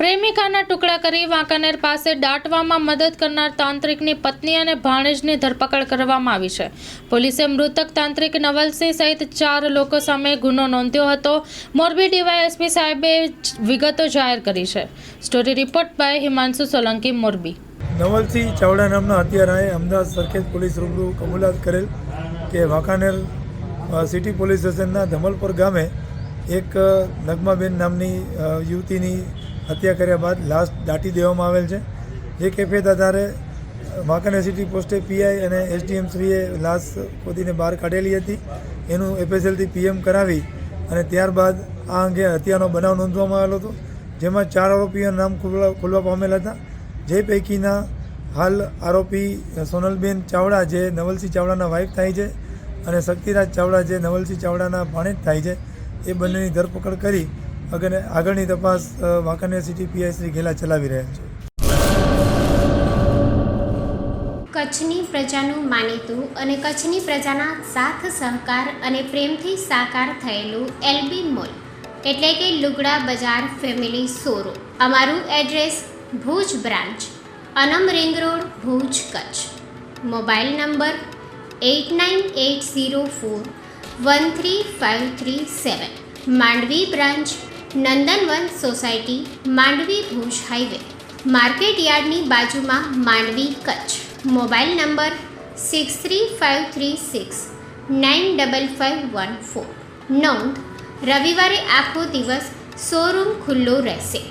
પ્રેમિકાના ટુકડા કરી વાંકાનેર પાસે દાટવામાં મદદ કરનાર તાંત્રિકની પત્ની અને ભાણેજની ધરપકડ કરવામાં આવી છે. પોલીસે મૃતક તાંત્રિક નવલસિંહ સહિત 4 લોકો સામે ગુનો નોંધ્યો હતો. મોરબી ડીવાયએસપી સાહેબે વિગતો જાહેર કરી છે. Story report by Himanshu Solanki, Morbi. Navalsinh Chavda નામના હત્યારાએ અમદાવાદ સરખેજ પોલીસ રૂબરૂ કબૂલાત કરેલ કે વાંકાનેર સિટી પોલીસ સ્ટેશનના ધમલપુર ગામે એક નગમાબેન નામની યુવતીની હત્યા કર્યા બાદ લાશ દાટી દેવામાં આવેલ છે. જે કેફેત આધારે વાંકાનેર સિટી પોસ્ટે પીઆઈ અને એસડીએમ શ્રીએ લાશ ખોદીને બહાર કાઢેલી હતી. એનું એફએસએલથી પીએમ કરાવી અને ત્યારબાદ આ અંગે હત્યાનો બનાવ નોંધવામાં આવેલો હતો, જેમાં 4 આરોપીઓના નામ ખુલવા પામેલ હતા. જે પૈકીના હાલ આરોપી સોનલબેન ચાવડા જે નવલસિંહ ચાવડાના વાઇફ થાય છે અને શક્તિરાજ ચાવડા જે નવલસિંહ ચાવડાના ભાણેજ થાય છે, એ બંનેની ધરપકડ કરી આગળની તપાસ વાંકાનેર સિટી પીઆઈ શ્રી ઘેલા ચલાવી રહ્યા છે. કચ્છની પ્રજાનું માનીતું અને કચ્છની પ્રજાના સાથ સહકાર અને પ્રેમથી સાકાર થયેલું એલબી મોલ એટલે કે લુગડા બજાર ફેમિલી શોરૂમ. અમારું address Bhuj branch, Anam ring road, Bhuj, Kutch. Mobile number 8980413537. Mandvi branch, Nandanvan society, Mandvi, Bhuj highway, market યાર્ડની બાજુમાં, માંડવી, કચ્છ. Mobile number 6353695514. નોંધ: રવિવારે આખો દિવસ શોરૂમ ખુલ્લો રહેશે.